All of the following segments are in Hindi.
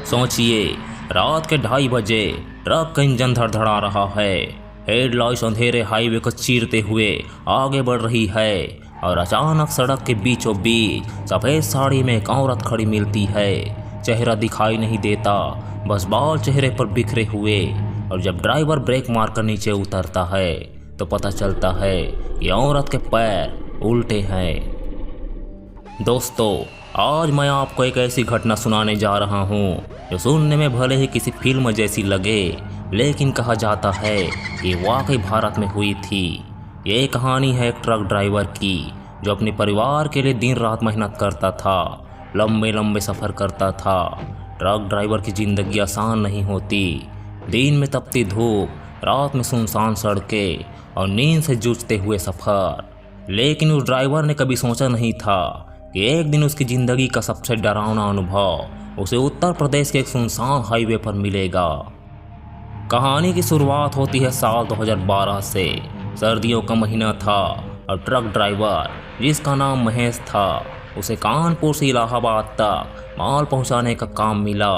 सोचिए, रात के 2:30 बजे ट्रक का इंजन धड़धड़ा रहा है। हेडलाइट्स अंधेरे हाईवे को चीरते हुए आगे बढ़ रही है और अचानक सड़क के बीचों बीच सफ़ेद साड़ी में एक औरत खड़ी मिलती है। चेहरा दिखाई नहीं देता, बस बाल चेहरे पर बिखरे हुए। और जब ड्राइवर ब्रेक मारकर नीचे उतरता है तो पता चलता है कि औरत के पैर उल्टे हैं। दोस्तों, आज मैं आपको एक ऐसी घटना सुनाने जा रहा हूँ जो सुनने में भले ही किसी फिल्म जैसी लगे, लेकिन कहा जाता है कि वाकई भारत में हुई थी। ये कहानी है एक ट्रक ड्राइवर की जो अपने परिवार के लिए दिन रात मेहनत करता था, लंबे लंबे सफ़र करता था। ट्रक ड्राइवर की ज़िंदगी आसान नहीं होती। दिन में तपती धूप, रात में सुनसान सड़कें और नींद से जूझते हुए सफ़र। लेकिन उस ड्राइवर ने कभी सोचा नहीं था कि एक दिन उसकी ज़िंदगी का सबसे डरावना अनुभव उसे उत्तर प्रदेश के एक सुनसान हाईवे पर मिलेगा। कहानी की शुरुआत होती है साल 2012 से। सर्दियों का महीना था और ट्रक ड्राइवर जिसका नाम महेश था, उसे कानपुर से इलाहाबाद तक माल पहुंचाने का काम मिला।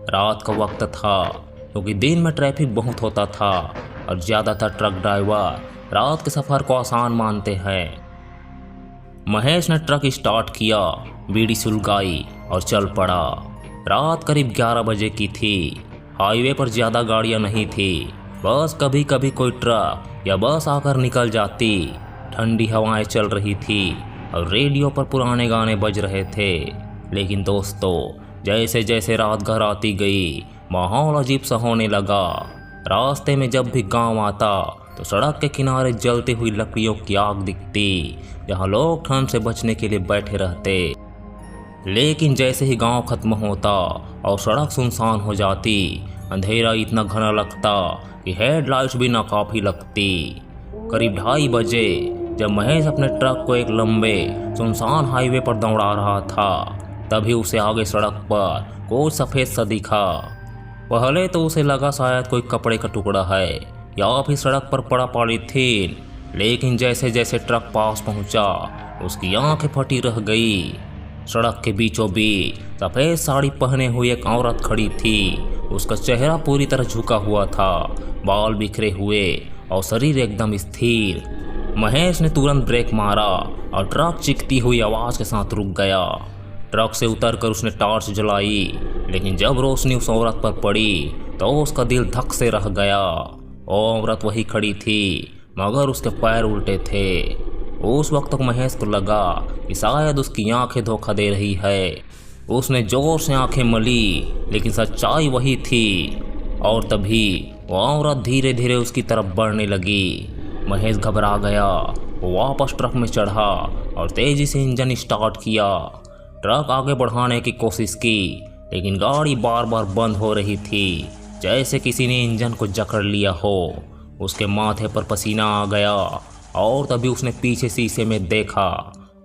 रात का वक्त था क्योंकि दिन में ट्रैफिक बहुत होता था और ज़्यादातर ट्रक ड्राइवर रात के सफ़र को आसान मानते हैं। महेश ने ट्रक स्टार्ट किया, बीड़ी सुलगाई और चल पड़ा। रात करीब 11 बजे की थी। हाईवे पर ज़्यादा गाड़ियां नहीं थी, बस कभी कभी कोई ट्रक या बस आकर निकल जाती। ठंडी हवाएं चल रही थी और रेडियो पर पुराने गाने बज रहे थे। लेकिन दोस्तों, जैसे जैसे रात घर आती गई, माहौल अजीब सा होने लगा। रास्ते में जब भी गांव आता तो सड़क के किनारे जलती हुई लकड़ियों की आग दिखती, जहां लोग ठंड से बचने के लिए बैठे रहते। लेकिन जैसे ही गांव खत्म होता और सड़क सुनसान हो जाती, अंधेरा इतना घना लगता कि हेडलाइट्स भी नाकाफी लगती। करीब 2:30 बजे जब महेश अपने ट्रक को एक लंबे सुनसान हाईवे पर दौड़ा रहा था, तभी उसे आगे सड़क पर कुछ सफ़ेद सा दिखा। पहले तो उसे लगा शायद कोई कपड़े का टुकड़ा है या फिर सड़क पर पड़ा पॉलीथीन। लेकिन जैसे जैसे ट्रक पास पहुंचा, उसकी आंखें फटी रह गई। सड़क के बीचों बीच सफ़ेद साड़ी पहने हुई एक औरत खड़ी थी। उसका चेहरा पूरी तरह झुका हुआ था, बाल बिखरे हुए और शरीर एकदम स्थिर। महेश ने तुरंत ब्रेक मारा और ट्रक चीखती हुई आवाज़ के साथ रुक गया। ट्रक से उतरकर उसने टॉर्च जलाई, लेकिन जब रोशनी उस औरत पर पड़ी तो उसका दिल धक से रह गया। वो औरत वही खड़ी थी, मगर उसके पैर उल्टे थे। उस वक्त तक महेश को लगा कि शायद उसकी आंखें धोखा दे रही है। उसने जोर से आंखें मली, लेकिन सच्चाई वही थी। और तभी वो औरत धीरे धीरे उसकी तरफ बढ़ने लगी। महेश घबरा गया। वो वापस ट्रक में चढ़ा और तेजी से इंजन स्टार्ट किया। ट्रक आगे बढ़ाने की कोशिश की, लेकिन गाड़ी बार बार बंद हो रही थी, जैसे किसी ने इंजन को जकड़ लिया हो। उसके माथे पर पसीना आ गया और तभी उसने पीछे शीशे में देखा।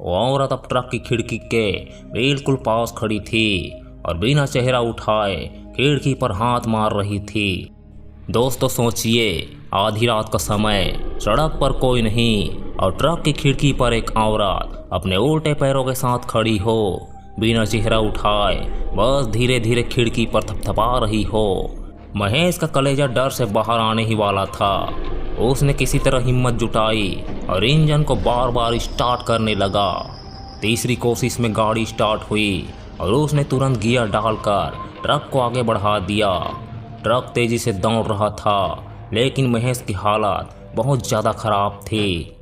वो औरत अब ट्रक की खिड़की के बिल्कुल पास खड़ी थी और बिना चेहरा उठाए खिड़की पर हाथ मार रही थी। दोस्तों सोचिए, आधी रात का समय, सड़क पर कोई नहीं और ट्रक की खिड़की पर एक औरत अपने उल्टे पैरों के साथ खड़ी हो, बिना चेहरा उठाए, बस धीरे धीरे खिड़की पर थपथपा रही हो। महेश का कलेजा डर से बाहर आने ही वाला था। उसने किसी तरह हिम्मत जुटाई और इंजन को बार बार स्टार्ट करने लगा। तीसरी कोशिश में गाड़ी स्टार्ट हुई और उसने तुरंत गियर डालकर ट्रक को आगे बढ़ा दिया। ट्रक तेजी से दौड़ रहा था, लेकिन महेश की हालत बहुत ज़्यादा ख़राब थी।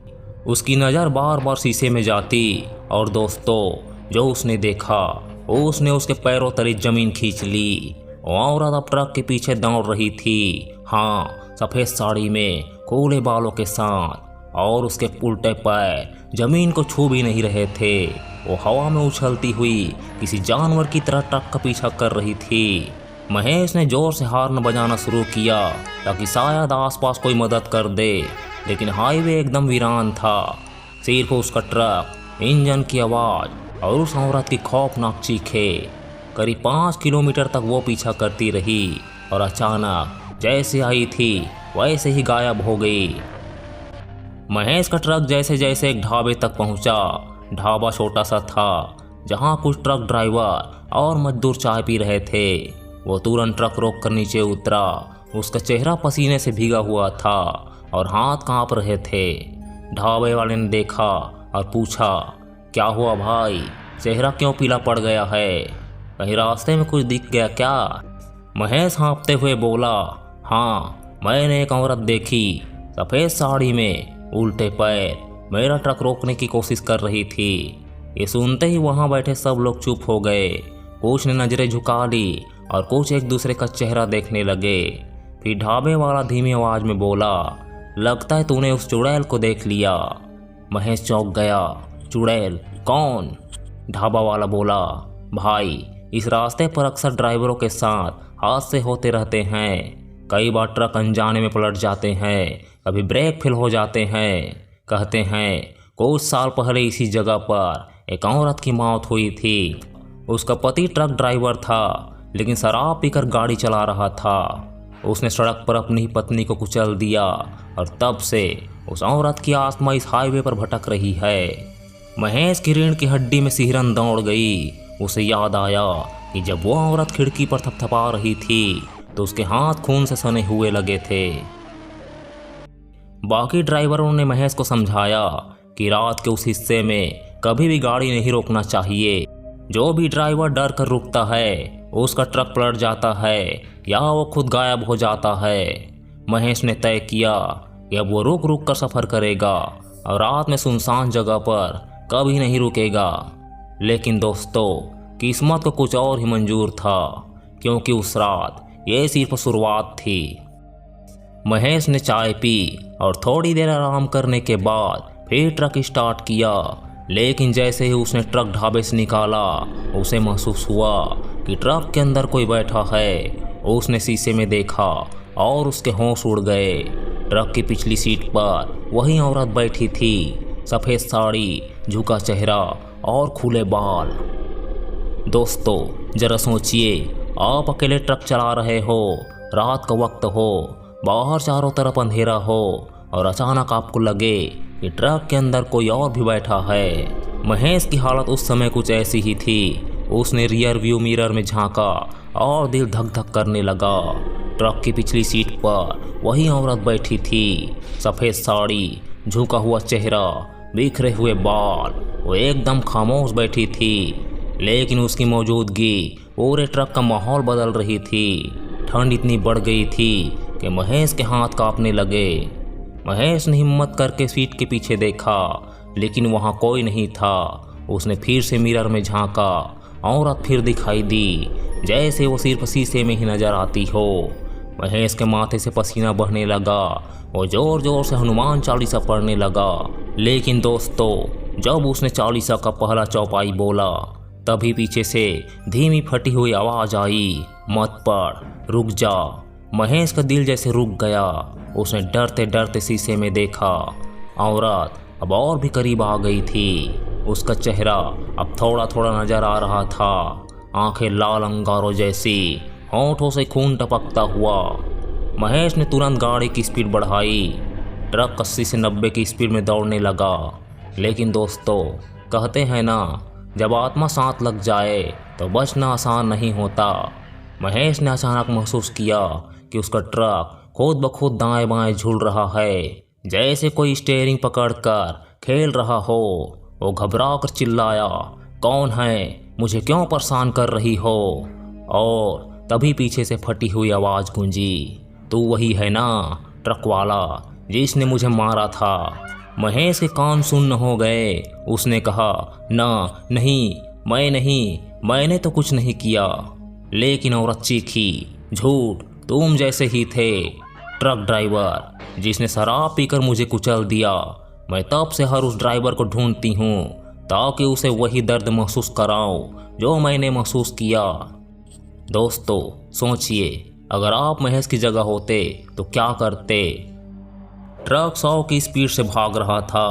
उसकी नज़र बार बार शीशे में जाती और दोस्तों, जो उसने देखा, उसने उसके पैरों तले ज़मीन खींच ली। औरत अब ट्रक के पीछे दौड़ रही थी, हाँ, सफ़ेद साड़ी में, खुले बालों के साथ, और उसके उल्टे पैर ज़मीन को छू भी नहीं रहे थे। वो हवा में उछलती हुई किसी जानवर की तरह ट्रक का पीछा कर रही थी। महेश ने जोर से हॉर्न बजाना शुरू किया ताकि शायद आसपास कोई मदद कर दे, लेकिन हाईवे एकदम वीरान था। सिर्फ उसका ट्रक, इंजन की आवाज़ और उस औरत की खौफनाक चीखें। करीब 5 किलोमीटर तक वो पीछा करती रही और अचानक जैसे आई थी वैसे ही गायब हो गई। महेश का ट्रक जैसे जैसे एक ढाबे तक पहुंचा। ढाबा छोटा सा था, जहां कुछ ट्रक ड्राइवर और मजदूर चाय पी रहे थे। वो तुरंत ट्रक रोक कर नीचे उतरा। उसका चेहरा पसीने से भीगा हुआ था और हाथ कांप रहे थे। ढाबे वाले ने देखा और पूछा, क्या हुआ भाई, चेहरा क्यों पीला पड़ गया है? कहीं रास्ते में कुछ दिख गया क्या? महेश हाँफते हुए बोला, हाँ, मैंने एक औरत देखी, सफ़ेद साड़ी में, उल्टे पैर, मेरा ट्रक रोकने की कोशिश कर रही थी। ये सुनते ही वहाँ बैठे सब लोग चुप हो गए। कुछ ने नजरें झुका ली और कुछ एक दूसरे का चेहरा देखने लगे। फिर ढाबे वाला धीमी आवाज में बोला, लगता है तूने उस चुड़ैल को देख लिया। महेश चौंक गया। चुड़ैल? कौन? ढाबा वाला बोला, भाई, इस रास्ते पर अक्सर ड्राइवरों के साथ हादसे होते रहते हैं। कई बार ट्रक अनजाने में पलट जाते हैं, कभी ब्रेक फेल हो जाते हैं। कहते हैं कुछ साल पहले इसी जगह पर एक औरत की मौत हुई थी। उसका पति ट्रक ड्राइवर था, लेकिन शराब पीकर गाड़ी चला रहा था। उसने सड़क पर अपनी पत्नी को कुचल दिया और तब से उस औरत की आत्मा इस हाईवे पर भटक रही है। महेश की रीढ़ की हड्डी में सिहरन दौड़ गई। उसे याद आया कि जब वो औरत खिड़की पर थपथपा रही थी तो उसके हाथ खून से सने हुए लगे थे। बाकी ड्राइवरों ने महेश को समझाया कि रात के उस हिस्से में कभी भी गाड़ी नहीं रोकना चाहिए। जो भी ड्राइवर डर कर रुकता है उसका ट्रक पलट जाता है या वो खुद गायब हो जाता है। महेश ने तय किया कि अब वो रुक रुक कर सफ़र करेगा और रात में सुनसान जगह पर कभी नहीं रुकेगा। लेकिन दोस्तों, किस्मत को कुछ और ही मंजूर था, क्योंकि उस रात ये सिर्फ शुरुआत थी। महेश ने चाय पी और थोड़ी देर आराम करने के बाद फिर ट्रक स्टार्ट किया। लेकिन जैसे ही उसने ट्रक ढाबे से निकाला, उसे महसूस हुआ कि ट्रक के अंदर कोई बैठा है। उसने शीशे में देखा और उसके होश उड़ गए। ट्रक की पिछली सीट पर वही औरत बैठी थी, सफ़ेद साड़ी, झुका चेहरा और खुले बाल। दोस्तों, जरा सोचिए, आप अकेले ट्रक चला रहे हो, रात का वक्त हो, बाहर चारों तरफ अंधेरा हो और अचानक आपको लगे कि ट्रक के अंदर कोई और भी बैठा है। महेश की हालत उस समय कुछ ऐसी ही थी। उसने रियर व्यू मिरर में झांका और दिल धक धक करने लगा। ट्रक की पिछली सीट पर वही औरत बैठी थी, सफ़ेद साड़ी, झुका हुआ चेहरा, बिखरे हुए बाल। वो एकदम खामोश बैठी थी, लेकिन उसकी मौजूदगी पूरे ट्रक का माहौल बदल रही थी। ठंड इतनी बढ़ गई थी कि महेश के हाथ कांपने लगे। महेश ने हिम्मत करके सीट के पीछे देखा, लेकिन वहाँ कोई नहीं था। उसने फिर से मिरर में झांका। औरत फिर दिखाई दी, जैसे वो सिर्फ शीशे में ही नजर आती हो। महेश के माथे से पसीना बहने लगा। वो जोर जोर से हनुमान चालीसा पढ़ने लगा। लेकिन दोस्तों, जब उसने चालीसा का पहला चौपाई बोला, तभी पीछे से धीमी फटी हुई आवाज़ आई, मत पढ़, रुक जा। महेश का दिल जैसे रुक गया। उसने डरते डरते शीशे में देखा। औरत अब और भी करीब आ गई थी। उसका चेहरा अब थोड़ा थोड़ा नजर आ रहा था। आंखें लाल अंगारों जैसी, होंठों से खून टपकता हुआ। महेश ने तुरंत गाड़ी की स्पीड बढ़ाई। ट्रक 80 से 90 की स्पीड में दौड़ने लगा। लेकिन दोस्तों, कहते हैं ना, जब आत्मा साथ लग जाए तो बचना आसान नहीं होता। महेश ने अचानक महसूस किया कि उसका ट्रक खुद ब खुद दाएं बाएं झूल रहा है, जैसे कोई स्टीयरिंग पकड़कर खेल रहा हो। वो घबरा कर चिल्लाया, कौन है? मुझे क्यों परेशान कर रही हो? और तभी पीछे से फटी हुई आवाज़ गूंजी, तू वही है ना, ट्रक वाला जिसने मुझे मारा था। महेश के कान सुन्न हो गए। उसने कहा, ना, नहीं, मैं नहीं, मैंने तो कुछ नहीं किया। लेकिन औरत चीखी, झूठ, तुम जैसे ही थे, ट्रक ड्राइवर जिसने शराब पीकर मुझे कुचल दिया। मैं तब से हर उस ड्राइवर को ढूंढती हूँ ताकि उसे वही दर्द महसूस कराऊं जो मैंने महसूस किया। दोस्तों, सोचिए, अगर आप महेश की जगह होते तो क्या करते? ट्रक 100 की स्पीड से भाग रहा था,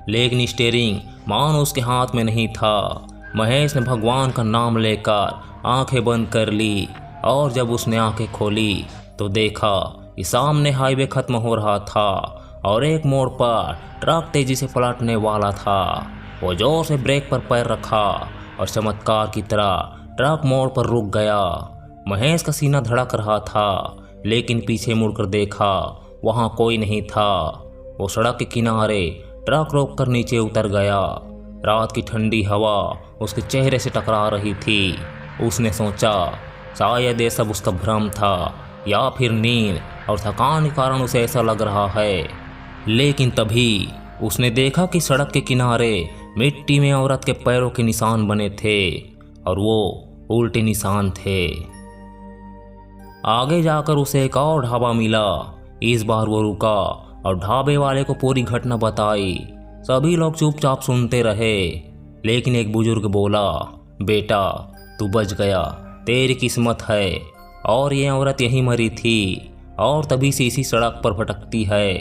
लेकिन स्टीयरिंग मानो उसके हाथ में नहीं था। महेश ने भगवान का नाम लेकर आंखें बंद कर ली, और जब उसने आंखें खोली तो देखा कि सामने हाईवे खत्म हो रहा था और एक मोड़ पर ट्रक तेजी से पलटने वाला था। वो जोर से ब्रेक पर पैर रखा और चमत्कार की तरह ट्रक मोड़ पर रुक गया। महेश का सीना धड़क रहा था, लेकिन पीछे मुड़कर देखा, वहां कोई नहीं था। वो सड़क के किनारे ट्रक रोककर नीचे उतर गया। रात की ठंडी हवा उसके चेहरे से टकरा रही थी। उसने सोचा शायद ये सब उसका भ्रम था, या फिर नींद और थकान के कारण उसे ऐसा लग रहा है। लेकिन तभी उसने देखा कि सड़क के किनारे मिट्टी में औरत के पैरों के निशान बने थे, और वो उल्टे निशान थे। आगे जाकर उसे एक और ढाबा मिला। इस बार वो रुका और ढाबे वाले को पूरी घटना बताई। सभी लोग चुपचाप सुनते रहे, लेकिन एक बुजुर्ग बोला, बेटा तू बच गया, तेरी किस्मत है। और ये औरत यहीं मरी थी और तभी से इसी सड़क पर भटकती है।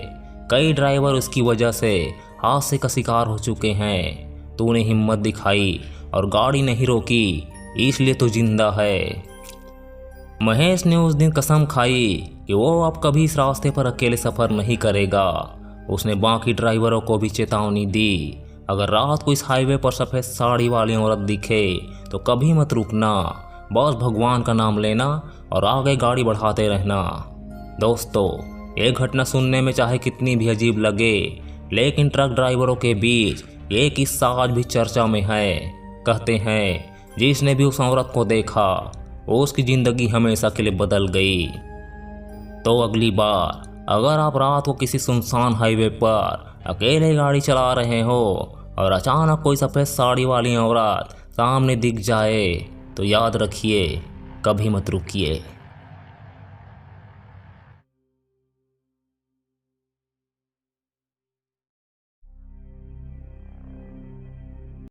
कई ड्राइवर उसकी वजह से हादसे का शिकार हो चुके हैं। तूने हिम्मत दिखाई और गाड़ी नहीं रोकी, इसलिए तो जिंदा है। महेश ने उस दिन कसम खाई कि वो अब कभी इस रास्ते पर अकेले सफ़र नहीं करेगा। उसने बाकी ड्राइवरों को भी चेतावनी दी, अगर रात को इस हाईवे पर सफ़ेद साड़ी वाली औरत दिखे तो कभी मत रुकना, बस भगवान का नाम लेना और आगे गाड़ी बढ़ाते रहना। दोस्तों, ये घटना सुनने में चाहे कितनी भी अजीब लगे, लेकिन ट्रक ड्राइवरों के बीच ये किस्सा आज भी चर्चा में है। कहते हैं जिसने भी उस औरत को देखा उसकी ज़िंदगी हमेशा के लिए बदल गई। तो अगली बार अगर आप रात को किसी सुनसान हाईवे पर अकेले गाड़ी चला रहे हो और अचानक कोई सफ़ेद साड़ी वाली औरत सामने दिख जाए तो याद रखिए, कभी मत रुकिए।